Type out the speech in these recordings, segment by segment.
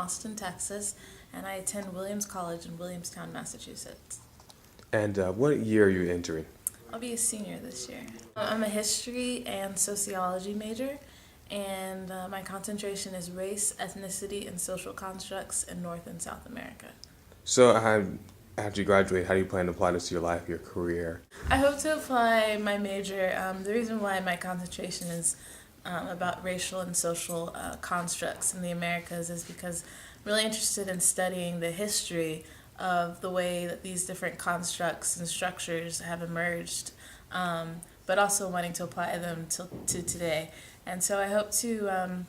Austin, Texas, and I attend Williams College in Williamstown, Massachusetts. And what year are you entering? I'll be a senior this year. I'm a history and sociology major, and my concentration is race, ethnicity, and social constructs in North and South America. So, after you graduate, how do you plan to apply this to your life, your career? I hope to apply my major. The reason why my concentration is about racial and social constructs in the Americas is because I'm really interested in studying the history of the way that these different constructs and structures have emerged, but also wanting to apply them to today. And so I hope to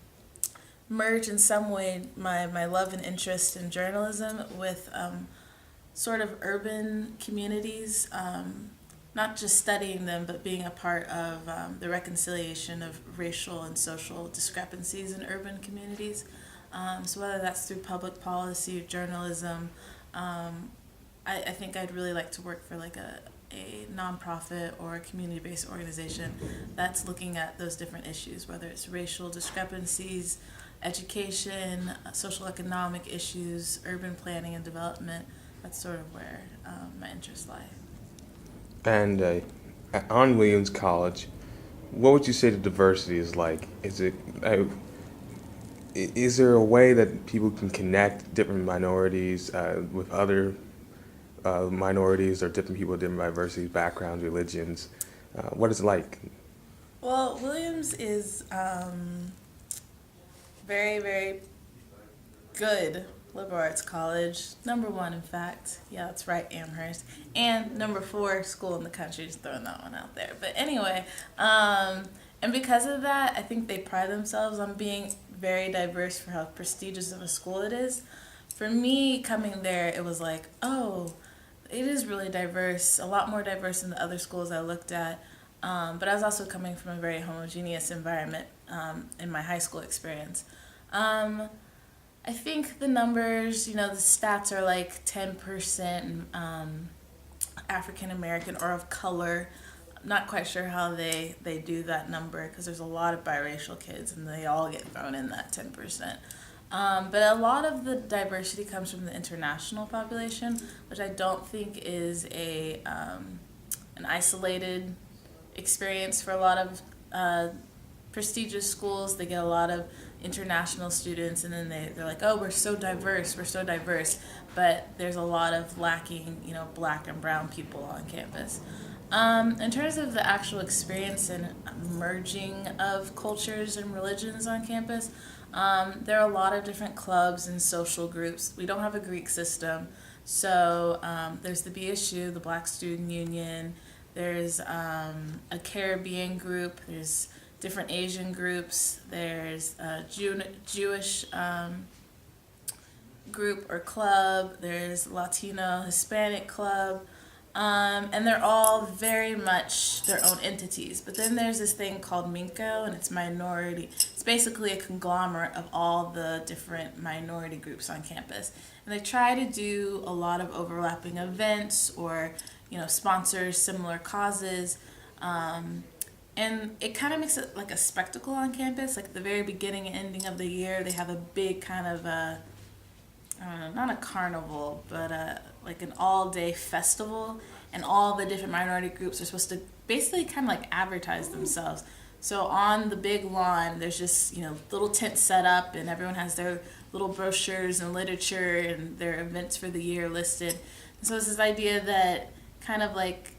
merge in some way my love and interest in journalism with sort of urban communities, not just studying them, but being a part of the reconciliation of racial and social discrepancies in urban communities. So whether that's through public policy or journalism, I think I'd really like to work for like a nonprofit or a community-based organization that's looking at those different issues, whether it's racial discrepancies, education, social economic issues, urban planning and development. That's sort of where my interests lie. And on Williams College, what would you say the diversity is like? Is there a way that people can connect different minorities with other minorities or different people with different diversities, backgrounds, religions? What is it like? Well, Williams is very, very good liberal arts college. Number one, in fact. Yeah, that's right, Amherst. And number 4 school in the country, just throwing that one out there. But anyway, and because of that, I think they pride themselves on being very diverse for how prestigious of a school it is. For me, coming there, it was like, oh, it is really diverse, a lot more diverse than the other schools I looked at. But I was also coming from a very homogeneous environment in my high school experience. I think the numbers, the stats are like 10% African American or of color. I'm not quite sure how they do that number because there's a lot of biracial kids and they all get thrown in that 10%. But a lot of the diversity comes from the international population, which I don't think is an isolated experience for a lot of prestigious schools. They get a lot of international students, and then they're like, oh, we're so diverse, but there's a lot of lacking, black and brown people on campus. In terms of the actual experience and merging of cultures and religions on campus, there are a lot of different clubs and social groups. We don't have a Greek system, so there's the BSU, the Black Student Union, there's a Caribbean group, there's different Asian groups, there's a Jewish group or club, there's Latino, Hispanic club, and they're all very much their own entities. But then there's this thing called MINCO, and it's minority. It's basically a conglomerate of all the different minority groups on campus. And they try to do a lot of overlapping events or, sponsor similar causes. And it kind of makes it like a spectacle on campus. Like at the very beginning and ending of the year, they have a big kind of I don't know, not a carnival, but like an all-day festival, and all the different minority groups are supposed to basically kind of like advertise themselves. So on the big lawn, there's just little tents set up, and everyone has their little brochures and literature and their events for the year listed. And so it's this idea that kind of like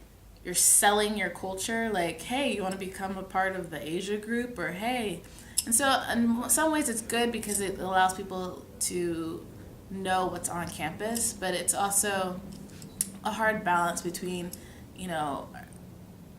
you're selling your culture, like, hey, you want to become a part of the Asia group, or hey. And so in some ways it's good because it allows people to know what's on campus, but it's also a hard balance between,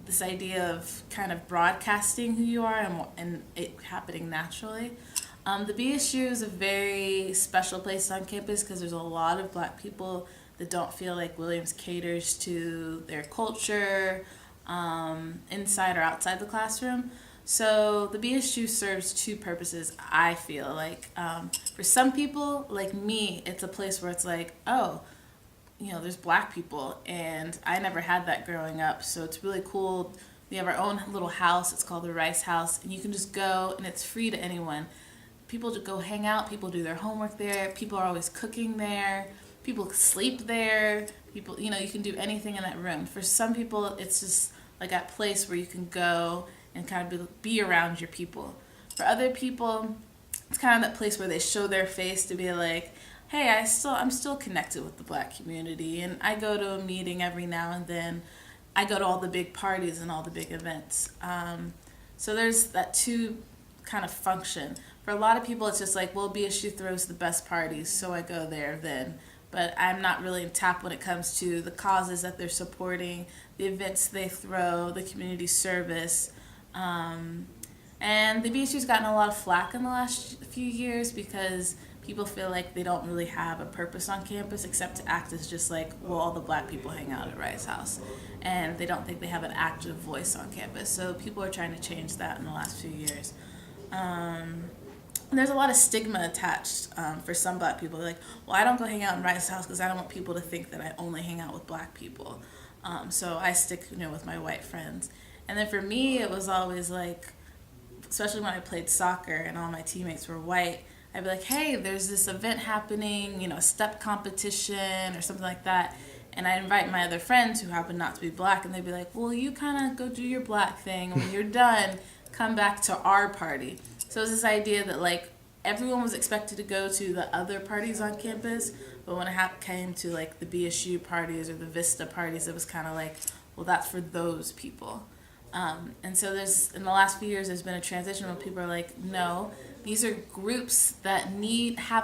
this idea of kind of broadcasting who you are and it happening naturally. The BSU is a very special place on campus because there's a lot of Black people that don't feel like Williams caters to their culture inside or outside the classroom. So the BSU serves 2 purposes, I feel like. For some people, like me, it's a place where it's like, oh, there's Black people, and I never had that growing up, so it's really cool. We have our own little house, it's called the Rice House, and you can just go, and it's free to anyone. people to go hang out, people do their homework there, people are always cooking there, people sleep there, people, you know, you can do anything in that room. For some people, it's just like that place where you can go and kind of be around your people. For other people, it's kind of that place where they show their face to be like, hey, I'm still connected with the Black community, and I go to a meeting every now and then. I go to all the big parties and all the big events. So there's that two kind of function. For a lot of people, it's just like, well, BSU throws the best parties, so I go there then. But I'm not really in tap when it comes to the causes that they're supporting, the events they throw, the community service. And the BSU's gotten a lot of flack in the last few years because people feel like they don't really have a purpose on campus except to act as just like, well, all the Black people hang out at Rice House. And they don't think they have an active voice on campus. So people are trying to change that in the last few years. There's a lot of stigma attached for some Black people. They're like, well, I don't go hang out in Rice House because I don't want people to think that I only hang out with Black people. So I stick, with my white friends. And then for me, it was always like, especially when I played soccer and all my teammates were white, I'd be like, hey, there's this event happening, a step competition or something like that. And I'd invite my other friends who happen not to be Black, and they'd be like, well, you kind of go do your Black thing. And when you're done, come back to our party. So it was this idea that, like, everyone was expected to go to the other parties on campus, but when it came to, like, the BSU parties or the Vista parties, it was kind of like, well, that's for those people. And so in the last few years, there's been a transition where people are like, no, these are groups that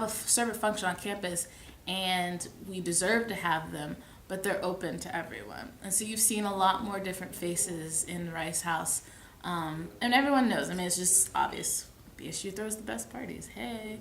serve a function on campus, and we deserve to have them, but they're open to everyone. And so you've seen a lot more different faces in Rice House, and everyone knows. I mean, it's just obvious. BSU throws the best parties. Hey.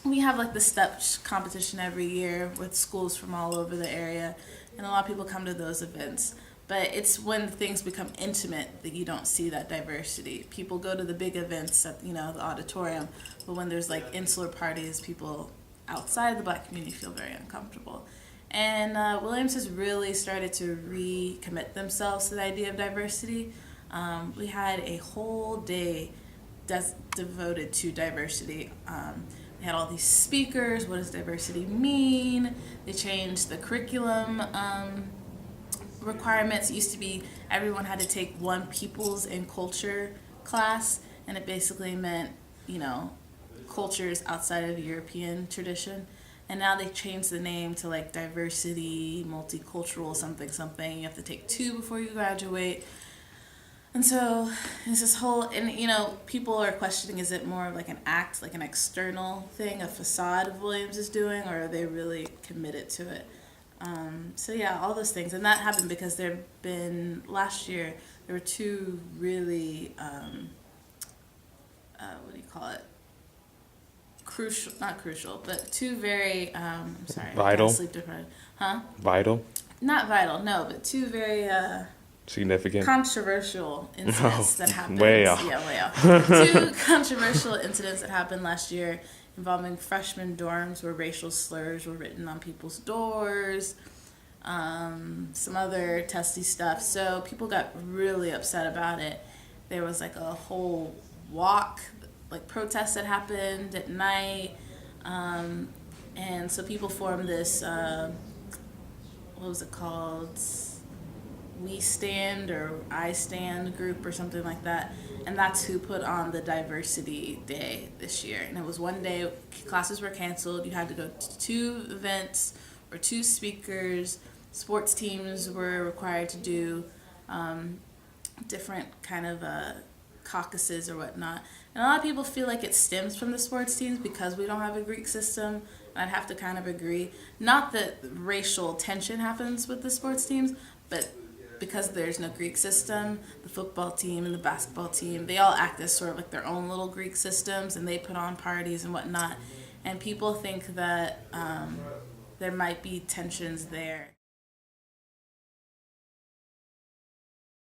We have like the step competition every year with schools from all over the area, and a lot of people come to those events. But it's when things become intimate that you don't see that diversity. People go to the big events at the auditorium, but when there's like insular parties, people outside of the Black community feel very uncomfortable. And Williams has really started to recommit themselves to the idea of diversity. We had a whole day devoted to diversity. They had all these speakers. What does diversity mean? They changed the curriculum requirements. It used to be everyone had to take one peoples and culture class, and it basically meant, cultures outside of European tradition. And now they changed the name to like diversity, multicultural, something. You have to take 2 before you graduate. And so it's this whole, and people are questioning, is it more like an act, like an external thing, a facade of Williams is doing, or are they really committed to it? So yeah, all those things. And that happened because last year, there were 2 really, what do you call it? Not crucial, but 2 very, I'm sorry. Vital? Sleep deprived. Huh? Vital? Not vital, no, but 2 very, significant? Controversial incidents that happened. Way off. Yeah, way off. 2 controversial incidents that happened last year involving freshman dorms where racial slurs were written on people's doors, some other testy stuff. So people got really upset about it. There was like a whole protest that happened at night. And so people formed this, what was it called? We Stand or I Stand group or something like that. And that's who put on the diversity day this year. And it was one day, classes were canceled. You had to go to 2 events or 2 speakers. Sports teams were required to do different kind of caucuses or whatnot. And a lot of people feel like it stems from the sports teams because we don't have a Greek system. And I'd have to kind of agree. Not that racial tension happens with the sports teams, but because there's no Greek system, the football team and the basketball team, they all act as sort of like their own little Greek systems, and they put on parties and whatnot. And people think that there might be tensions there.